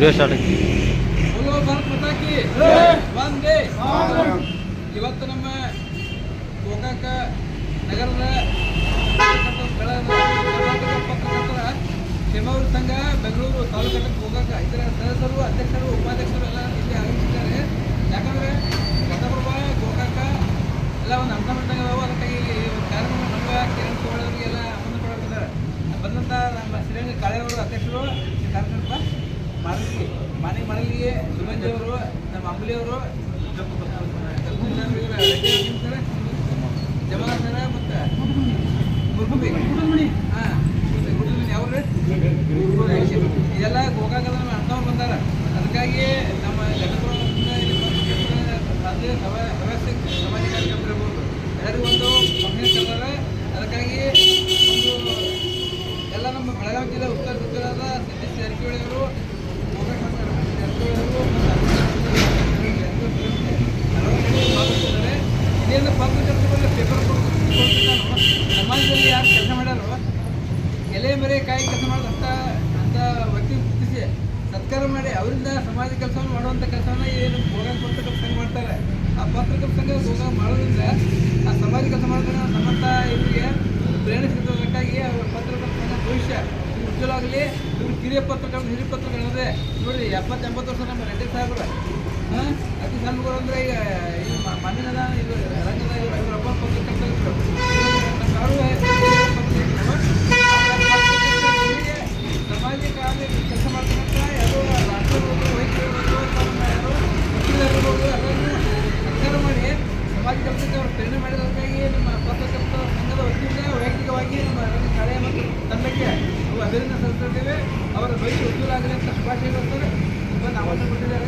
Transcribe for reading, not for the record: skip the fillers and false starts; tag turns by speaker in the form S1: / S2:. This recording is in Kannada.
S1: ವಿಡಿಯೋ ಸ್ಟಾರ್ಟ್ ಆಗಿ
S2: बोलो भारत माता की वंदे ಇವತ್ತು ನಮ್ಮ ಗೋಕಾಕ ನಗರದ ಕರ್ನಾಟಕ ಪತ್ರಕರ್ತರ ಕ್ಷೇಮಾಭಿವೃದ್ಧಿ ಸಂಘ ಬೆಂಗಳೂರು ತಾಲೂಕು ಗೋಕಾಕ ಇದರ ಸದಸ್ಯರು ಅಧ್ಯಕ್ಷರು ಉಪಾಧ್ಯಕ್ಷರು ಎಲ್ಲ ಇಲ್ಲಿ ಆಗಮಿಸಿದ್ದಾರೆ. ಯಾಕಂದರೆ ಕನ್ನಡಪ್ರಭ ಗೋಕಾಕ ಎಲ್ಲ ಒಂದು ಅಂಟಮಂಟಂಗ ಅದಾವು. ಅದಕ್ಕಾಗಿ ಒಂದು ಕಾರ್ಯಕ್ರಮ ನಮ್ಮ ಕಿರಣ್ ತಗೊಳ್ಳೋರಿಗೆಲ್ಲ ಆಮಂತ್ರಣ ಕೊಡಾಕಿದ್ದಾರೆ. ಬಂದಂಥ ನಮ್ಮ ಶ್ರೀರಂಗ ಕಾಳೆಯವರು ಅಧ್ಯಕ್ಷರು ಕಾರ್ಯಕ್ರಮ ಮನೆಗೆ ಸುಮಂಜಿ ಅವರು, ನಮ್ಮ ಅಂಬಲಿಯವರು, ಜಮಾನ ಸರ ಮತ್ತು ಗುರುಮಿ ಅವ್ರು ಇದೆಲ್ಲ ಗೋಕಾಕದ ನಮ್ಮ ಅಣ್ಣವ್ರು ಬಂದಾರ. ಅದಕ್ಕಾಗಿ ನಮ್ಮ ಹವ್ಯಾಸ ಸಮಾಜ ಕಾರ್ಯಕ್ರಮ ಇರ್ಬೋದು ಎಲ್ಲರಿಗೂ ಒಂದು ಫಂಕ್ಷನ್ ಕರೆದಾರೆ. ಅದಕ್ಕಾಗಿ ಒಂದು ಎಲ್ಲ ನಮ್ಮ ಬೆಳಗಾವಿ ಜಿಲ್ಲೆ ಉತ್ತರ ಸಚಿವರಾದ ಸತೀಶ್ ಜಾರಕಿಹೊಳಿ ಅವರು ಇದೇನು ಪತ್ರಕರ್ತರು ಪೇಪರ್ ಸಮಾಜದಲ್ಲಿ ಯಾರು ಕೆಲಸ ಮಾಡ್ಯಾರೋ ಎಲೆ ಮರೆ ಕಾಯಿ ಕೆಲಸ ಮಾಡೋದಂತ ವ್ಯಕ್ತಿ ಗುರುತಿಸಿ ಸತ್ಕಾರ ಮಾಡಿ ಅವರಿಂದ ಸಮಾಜ ಕೆಲಸವನ್ನು ಮಾಡುವಂಥ ಕೆಲಸವನ್ನು ಏನು ಗೋಕಾಕ ಪತ್ರಕರ್ತರ ಸಂಘ ಮಾಡ್ತಾರೆ. ಆ ಪತ್ರಕರ್ತರ ಸಂಘ ಗೋಕಾಕ ಮಾಡೋದ್ರಿಂದ ಆ ಸಮಾಜ ಕೆಲಸ ಮಾಡೋದ್ರಿಂದ ನಮ್ಮಂಥ ಇವರಿಗೆ ಪ್ರೇರಣೆ ಸಿಗೋದಕ್ಕಾಗಿ ಪತ್ರಕರ್ತರ ಸಂಘ ಭವಿಷ್ಯ ಉಜ್ವಲಾಗಲಿ. ಇವರು ಕಿರಿಯ ಪತ್ರಕರ್ತ ಹಿರಿಯ ಪತ್ರಕರ್ತದೆ ನೋಡಿರಿ 70-80 ವರ್ಷ ನಮ್ಮ ರೆಡ್ಡಿ ಸಾಹೇಬ್ರು ಅತಿ ಸಣ್ಣ ಅಂದರೆ ಈಗ ಮಣ್ಣಿನದ ಇದು ರಂಗದ ಇವರೊಬ್ಬ ಪತ್ರಕರ್ತ ಸಮಾಜ ಕಾರ್ಯ ಕೆಲಸ ಮಾಡ್ತಕ್ಕಂಥ ಯಾರು ರಾಷ್ಟ್ರಗಳು ವೈದ್ಯರು ಯಾರು ವಕೀಲರಿರ್ಬೋದು ಎಲ್ಲರನ್ನೂ ಸತ್ಕಾರ ಮಾಡಿ ಸಮಾಜ ಕೆಲಸಕ್ಕೆ ಅವರು ಪ್ರೇರಣೆ ಮಾಡಿದಕ್ಕಾಗಿ ನಮ್ಮ ಪತ್ರಕರ್ತರ ಸಂಘದ ವತಿಯಿಂದ ವೈಯಕ್ತಿಕವಾಗಿ ನಮ್ಮ ಶಾಲೆಯ ಮತ್ತು ತಂಡಕ್ಕೆ ನಾವು ಅಭಿನಂದನೆ ಸಲ್ಲಿಸುತ್ತೇವೆ. ಅವರ ಭವಿಷ್ಯ ಉಜ್ವಲ ಆಗಲಿ ಅಂತ ಶುಭಾಶಯಗಳು ಬಂದು ಆಹ್ವಾನ ಕೊಟ್ಟಿದ್ದಾರೆ.